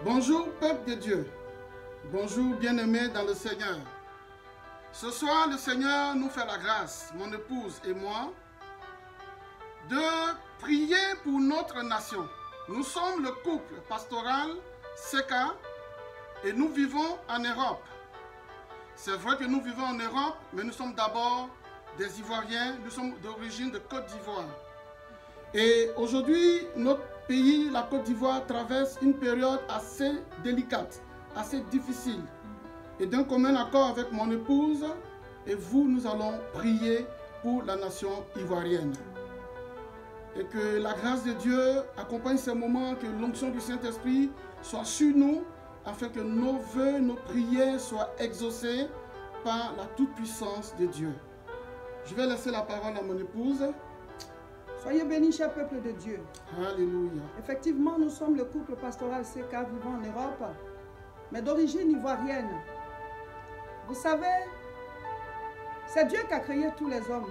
Bonjour peuple de Dieu, bonjour bien-aimés dans le Seigneur. Ce soir, le Seigneur nous fait la grâce, mon épouse et moi, de prier pour notre nation. Nous sommes le couple pastoral Seka et nous vivons en Europe. C'est vrai que nous vivons en Europe, mais nous sommes d'abord des Ivoiriens, nous sommes d'origine de Côte d'Ivoire. Et aujourd'hui, notre pays, la Côte d'Ivoire, traverse une période assez délicate, assez difficile. Et d'un commun accord avec mon épouse et vous, nous allons prier pour la nation ivoirienne. Et que la grâce de Dieu accompagne ces moments, que l'onction du Saint-Esprit soit sur nous, afin que nos vœux, nos prières soient exaucées par la toute-puissance de Dieu. Je vais laisser la parole à mon épouse. Soyez bénis, cher peuple de Dieu. Alléluia. Effectivement, nous sommes le couple pastoral Seka vivant en Europe, mais d'origine ivoirienne. Vous savez, c'est Dieu qui a créé tous les hommes.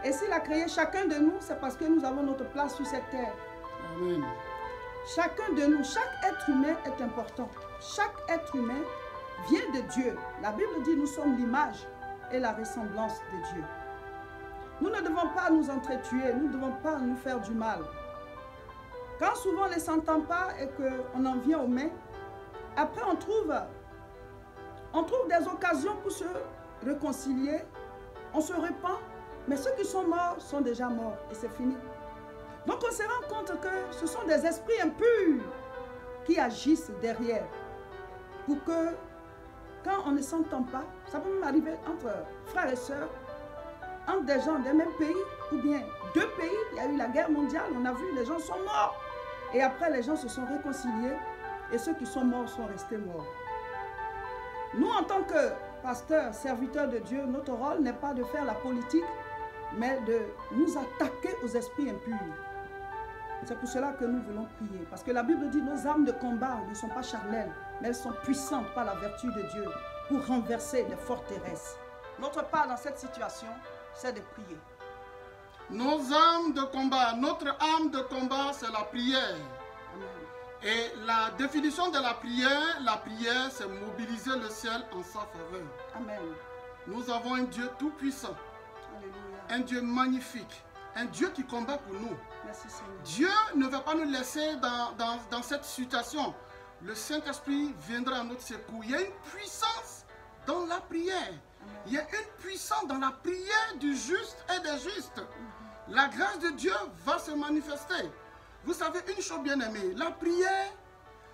Et s'il a créé chacun de nous, c'est parce que nous avons notre place sur cette terre. Amen. Chacun de nous, chaque être humain est important. Chaque être humain vient de Dieu. La Bible dit nous sommes l'image et la ressemblance de Dieu. Nous ne devons pas nous entretuer, nous ne devons pas nous faire du mal. Quand souvent on ne s'entend pas et qu'on en vient aux mains, après on trouve des occasions pour se réconcilier, on se repent, mais ceux qui sont morts sont déjà morts et c'est fini. Donc on se rend compte que ce sont des esprits impurs qui agissent derrière pour que quand on ne s'entend pas, ça peut même arriver entre frères et sœurs, entre des gens des mêmes pays, ou bien deux pays, il y a eu la guerre mondiale, on a vu, les gens sont morts. Et après, les gens se sont réconciliés, et ceux qui sont morts sont restés morts. Nous, en tant que pasteurs, serviteurs de Dieu, notre rôle n'est pas de faire la politique, mais de nous attaquer aux esprits impurs. C'est pour cela que nous voulons prier. Parce que la Bible dit, nos armes de combat ne sont pas charnelles, mais elles sont puissantes par la vertu de Dieu pour renverser les forteresses. Notre part dans cette situation, c'est de prier. Nos armes de combat, notre arme de combat, c'est la prière. Amen. Et la définition de la prière, c'est mobiliser le ciel en sa faveur. Amen. Nous avons un Dieu tout-puissant, Alléluia. un Dieu magnifique, un Dieu qui combat pour nous. Merci Seigneur. Dieu ne va pas nous laisser dans cette situation. Le Saint-Esprit viendra à notre secours. Il y a une puissance dans la prière. Il y a une puissance dans la prière du juste et des justes. La grâce de Dieu va se manifester. Vous savez une chose bien aimée, la prière,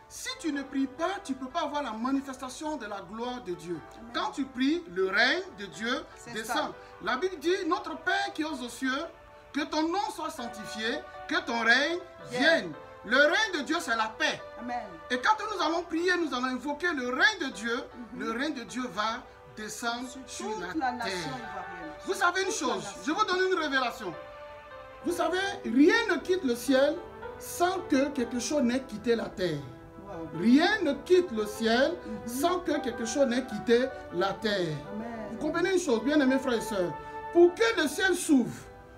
si tu ne pries pas, tu ne peux pas avoir la manifestation de la gloire de Dieu. Amen. Quand tu pries, le règne de Dieu descend. Ça. La Bible dit, notre Père qui est aux cieux, que ton nom soit sanctifié, que ton règne vienne. Le règne de Dieu, c'est la paix. Amen. Et quand nous allons prier, nous allons invoquer le règne de Dieu. Le règne de Dieu va descendre sur la nation terre. ivoirienne. Vous savez une chose, je vous donne une révélation. Vous savez, rien ne quitte le ciel sans que quelque chose n'ait quitté la terre. Wow. Rien ne quitte le ciel sans que quelque chose n'ait quitté la terre. Amen. Vous comprenez une chose, bien aimés frères et sœurs, pour que le ciel s'ouvre,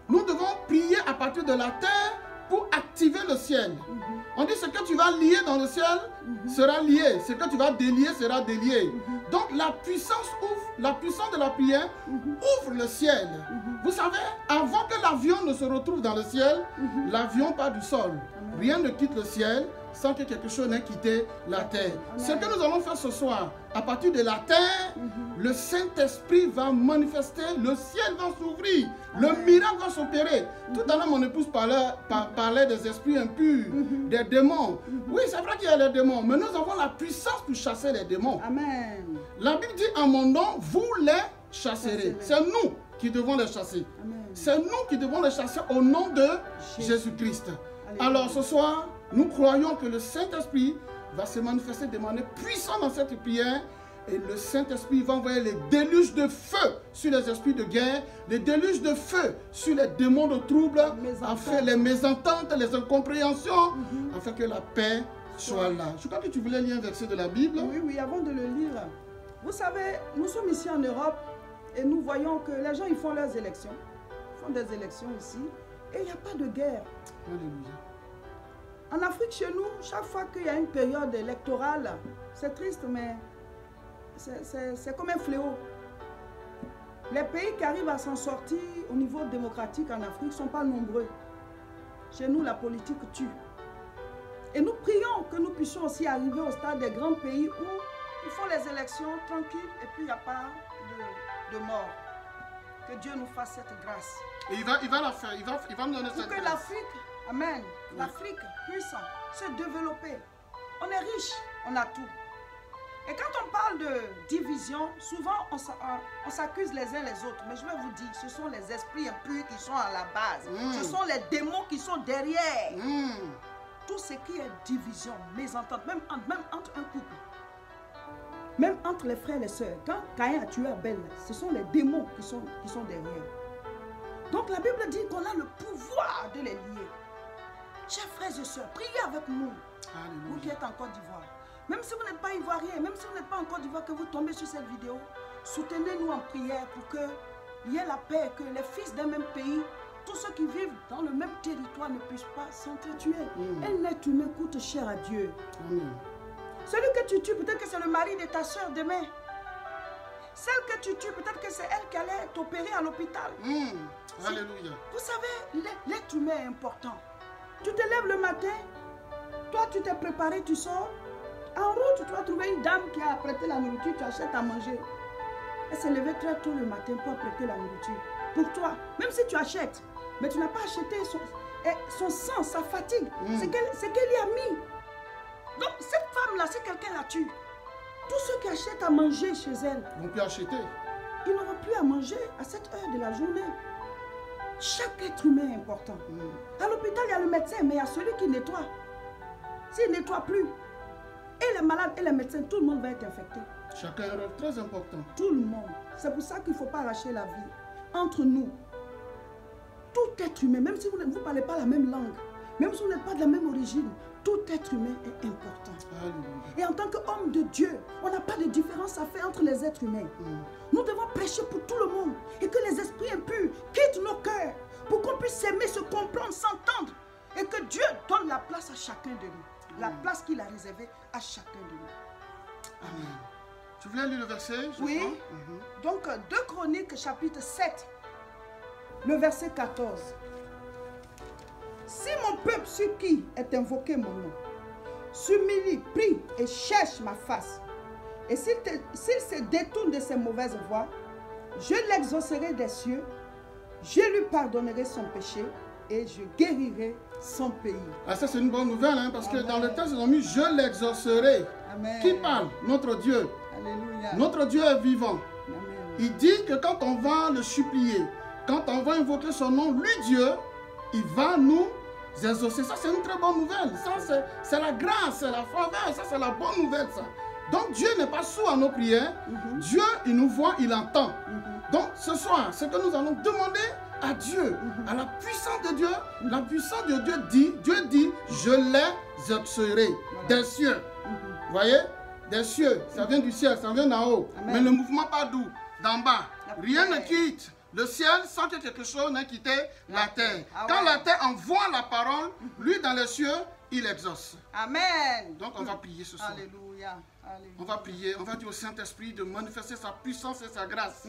nous devons prier à partir de la terre pour activer le ciel. On dit ce que tu vas lier dans le ciel sera lié, ce que tu vas délier sera délié. Donc la puissance de la prière ouvre le ciel. Vous savez, avant que l'avion ne se retrouve dans le ciel, l'avion part du sol. Rien ne quitte le ciel sans que quelque chose n'ait quitté la terre. Ce que nous allons faire ce soir, à partir de la terre, le Saint-Esprit va manifester, le ciel va s'ouvrir, le miracle va s'opérer. Tout à l'heure, mon épouse parlait des esprits impurs, des démons. Oui, c'est vrai qu'il y a les démons, mais nous avons la puissance pour chasser les démons. Amen. La Bible dit, en mon nom, vous les chasserez. C'est nous qui devons les chasser. C'est nous qui devons les chasser au nom de Jésus-Christ. Alors ce soir, nous croyons que le Saint-Esprit va se manifester de manière puissante dans cette prière. Et le Saint-Esprit va envoyer les déluges de feu sur les esprits de guerre, les déluges de feu sur les démons de trouble, afin les mésententes, les incompréhensions, afin que la paix soit là. Je crois que tu voulais lire un verset de la Bible. Oui, oui, avant de le lire. Vous savez, nous sommes ici en Europe et nous voyons que les gens ils font leurs élections. Ils font des élections ici et il n'y a pas de guerre. Alléluia. En Afrique, chez nous, chaque fois qu'il y a une période électorale, c'est triste, mais c'est comme un fléau. Les pays qui arrivent à s'en sortir au niveau démocratique en Afrique ne sont pas nombreux. Chez nous, la politique tue. Et nous prions que nous puissions aussi arriver au stade des grands pays où ils font les élections tranquilles et puis il n'y a pas de mort. Que Dieu nous fasse cette grâce. Et il va la faire, il va nous donner cette grâce. Pour que l'Afrique, amen, oui, l'Afrique puisse se développer. On est riche, on a tout. Et quand on parle de division, souvent on s'accuse les uns les autres. Mais je vais vous dire, ce sont les esprits impurs qui sont à la base. Ce sont les démons qui sont derrière. Tout ce qui est division, mésentente, même entre un couple. Même entre les frères et les sœurs. Quand Caïn a tué Abel, ce sont les démons qui sont derrière. Donc la Bible dit qu'on a le pouvoir de les lier. Chers frères et sœurs, priez avec nous. Alléluia. Vous qui êtes en Côte d'Ivoire. Même si vous n'êtes pas ivoirien, même si vous n'êtes pas en Côte d'Ivoire, que vous tombez sur cette vidéo, soutenez-nous en prière pour qu'il y ait la paix, que les fils d'un même pays, tous ceux qui vivent dans le même territoire ne puissent pas s'entretuer. Un être humain coûte cher à Dieu. Celui que tu tues, peut-être que c'est le mari de ta soeur demain. Celle que tu tues, peut-être que c'est elle qui allait t'opérer à l'hôpital. Alléluia. Vous savez, l'être humain est important. Tu te lèves le matin, toi tu t'es préparé, tu sors. En route, tu vas trouver une dame qui a apprêté la nourriture, tu achètes à manger. Elle s'est levée très tôt le matin pour apprêter la nourriture. Pour toi, même si tu achètes, mais tu n'as pas acheté son sang, sa fatigue, c'est qu'elle y a mis. Donc cette femme-là, si quelqu'un la tue, tous ceux qui achètent à manger chez elle, ils n'ont plus acheter. Ils n'auront plus à manger à cette heure de la journée. Chaque être humain est important. À l'hôpital, il y a le médecin, mais il y a celui qui nettoie. S'il ne nettoie plus, et les malades et les médecins, tout le monde va être infecté. Chacun a un rôle très important. Tout le monde. C'est pour ça qu'il ne faut pas arracher la vie. Entre nous, tout être humain, même si vous ne parlez pas la même langue, même si vous n'êtes pas de la même origine, tout être humain est important. Et en tant qu'homme de Dieu, on n'a pas de différence à faire entre les êtres humains. Nous devons prêcher pour tout le monde et que les esprits impurs quittent nos cœurs pour qu'on puisse s'aimer, se comprendre, s'entendre et que Dieu donne la place à chacun de nous. La place qu'il a réservée à chacun de nous. Amen. Tu voulais lire le verset? Oui. Donc 2 Chroniques chapitre 7, le verset 14. Si mon peuple sur qui est invoqué mon nom s'humilie, prie et cherche ma face, et s'il se détourne de ses mauvaises voies, je l'exaucerai des cieux, je lui pardonnerai son péché et je guérirai son pays. Ah, ça c'est une bonne nouvelle, hein, parce que dans le texte ils ont mis je l'exaucerai. Qui parle? Notre Dieu. Alléluia. Notre Dieu est vivant. Amen. Il dit que quand on va le supplier, quand on va invoquer son nom, lui Dieu, il va nous exaucer. Ça c'est une très bonne nouvelle. Ça c'est la grâce, c'est la faveur, ça c'est la bonne nouvelle. Ça. Donc Dieu n'est pas sourd à nos prières. Dieu, il nous voit, il entend. Donc ce soir, ce que nous allons demander à Dieu, à la puissance de Dieu, la puissance de Dieu dit, je l'exaucerai des cieux. Vous voyez? Des cieux, ça vient du ciel, ça vient d'en haut. Amen. Mais le mouvement pas d'où? D'en bas. Rien ne quitte le ciel sans que quelque chose n'ait quitté la terre. Quand la terre envoie la parole, lui dans les cieux, il exauce. Amen. Donc on va prier ce soir. Alléluia. On va prier, on va dire au Saint-Esprit de manifester sa puissance et sa grâce.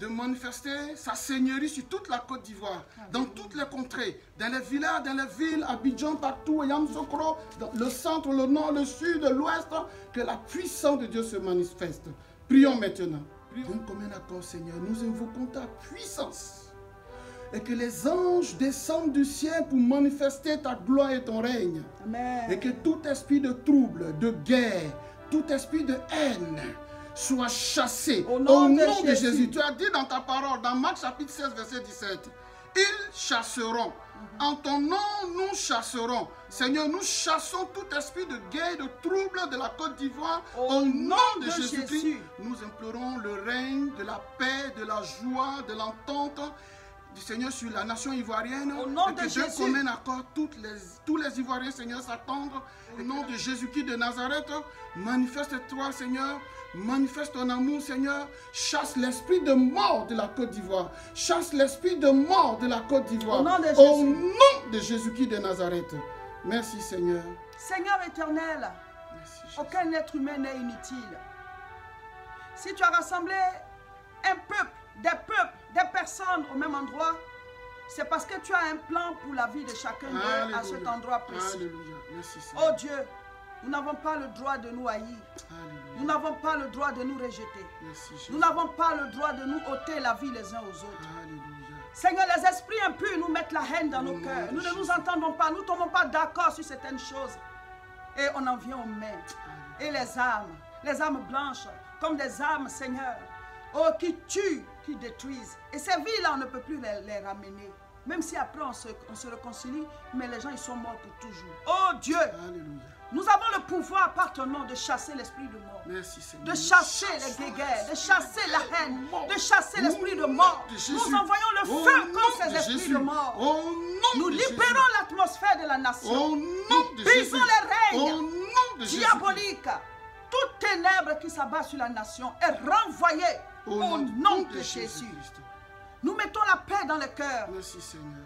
De manifester sa seigneurie sur toute la Côte d'Ivoire, dans toutes les contrées, dans les villages, dans les villes, Abidjan, partout, Yamoussoukro, dans le centre, le nord, le sud, l'ouest, que la puissance de Dieu se manifeste. Prions maintenant. Prions comme un accord, Seigneur. Nous invoquons ta puissance. Et que les anges descendent du ciel pour manifester ta gloire et ton règne. Amen. Et que tout esprit de trouble, de guerre, tout esprit de haine, soit chassé au nom de Jésus. Tu as dit dans ta parole, dans Marc chapitre 16, verset 17, ils chasseront. En ton nom, nous chasserons. Seigneur, nous chassons tout esprit de guerre, de trouble de la Côte d'Ivoire. Au nom de Jésus-Christ, nous implorons le règne de la paix, de la joie, de l'entente du Seigneur sur la nation ivoirienne. Au nom et que Dieu commune accord tous les Ivoiriens, Seigneur, s'attendent. Au nom de Jésus-Christ de Nazareth, manifeste-toi, Seigneur. Manifeste ton amour, Seigneur. Chasse l'esprit de mort de la Côte d'Ivoire. Chasse l'esprit de mort de la Côte d'Ivoire. Au nom de Jésus-Christ de Nazareth. Merci Seigneur. Seigneur éternel, Merci Jésus. aucun être humain n'est inutile. Si tu as rassemblé un peuple, des personnes au même endroit, c'est parce que tu as un plan pour la vie de chacun d'eux à cet endroit précis. Alléluia. Merci Seigneur. Oh Dieu, nous n'avons pas le droit de nous haïr. Alléluia. Nous n'avons pas le droit de nous rejeter. Merci Jésus. Nous n'avons pas le droit de nous ôter la vie les uns aux autres. Alléluia. Seigneur, les esprits impurs nous mettent la haine dans nos nom cœurs. de Nous ne nous Jésus. entendons pas, nous ne tombons pas d'accord sur certaines choses. Et on en vient aux mains. Et les âmes blanches, comme des âmes, Seigneur, oh, qui tuent, qui détruisent. Et ces vies-là, on ne peut plus les ramener. Même si après on se réconcilie, mais les gens, ils sont morts pour toujours. Oh Dieu, Alléluia. nous avons le pouvoir par ton nom de chasser l'esprit de mort. Merci Seigneur. De chasser les guéguerres, de chasser la haine, de chasser l'esprit de mort. Nous envoyons le feu contre ces esprits de mort. Nous libérons l'atmosphère de la nation. Nous brisons les règnes diaboliques. Toute ténèbre qui s'abat sur la nation est renvoyée au nom de Jésus. Nous mettons la paix dans le cœur, Merci Seigneur.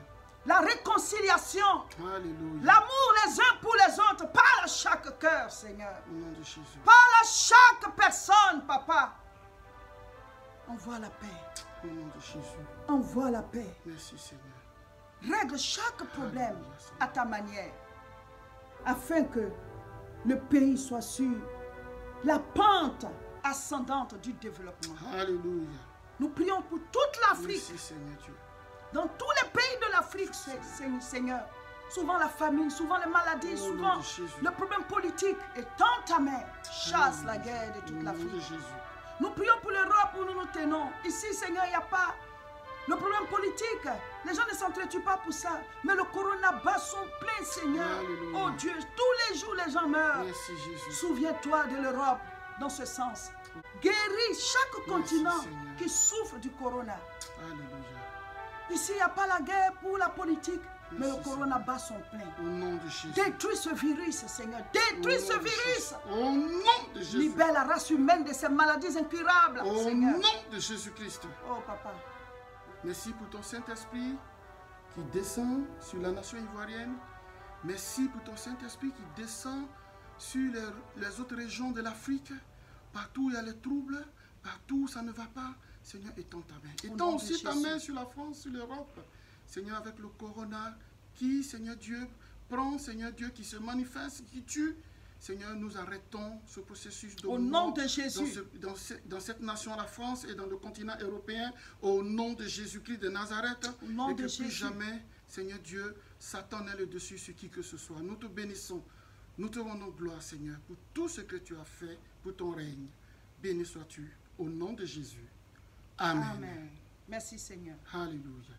la réconciliation, Alléluia. l'amour les uns pour les autres. Parle à chaque cœur, Seigneur. Au nom de Jésus. Parle à chaque personne, Papa. Envoie la paix. Au nom de Jésus. Envoie la paix. Merci Seigneur. Règle chaque problème à ta manière, afin que le pays soit sur la pente ascendante du développement. Alléluia. Nous prions pour toute l'Afrique, Merci Seigneur Dieu. dans tous les pays de l'Afrique, Seigneur. Souvent la famine, souvent les maladies, Au nom souvent de Jésus. le problème politique. Et tends ta main, chasse la guerre de Au toute nom de l'Afrique. Jésus. Nous prions pour l'Europe où nous nous tenons. Ici, Seigneur, il n'y a pas le problème politique. Les gens ne s'entretuent pas pour ça. Mais le corona bat son plein, Seigneur. Alléluia. Oh Dieu, tous les jours, les gens meurent. Merci Jésus. Souviens-toi de l'Europe dans ce sens. Guéris chaque continent Seigneur. qui souffre du corona. Alléluia. Ici, il n'y a pas la guerre pour la politique. Mais Merci, le corona bat son plein. Au nom de Jésus. Détruis ce virus, Seigneur. Détruis Au ce nom de virus. Jésus. Au nom de Jésus. Libère la race humaine de ces maladies incurables, Au Seigneur. nom de Jésus-Christ. Oh, Papa. Merci pour ton Saint-Esprit qui descend sur la nation ivoirienne. Merci pour ton Saint-Esprit qui descend sur les autres régions de l'Afrique. Partout où il y a les troubles, partout où ça ne va pas. Seigneur, étends ta main. Étends aussi ta main sur la France, sur l'Europe. Seigneur, avec le corona qui, Seigneur Dieu, prend, Seigneur Dieu, qui se manifeste, qui tue. Seigneur, nous arrêtons ce processus de Au nom de Jésus. dans cette nation, la France, et dans le continent européen, au nom de Jésus-Christ de Nazareth. Au nom et de que Jésus. plus jamais, Seigneur Dieu, Satan n'ait le dessus sur qui que ce soit. Nous te bénissons. Nous te rendons gloire, Seigneur, pour tout ce que tu as fait pour ton règne. Béni sois-tu, au nom de Jésus. Amen. Amen. Merci, Seigneur. Alléluia.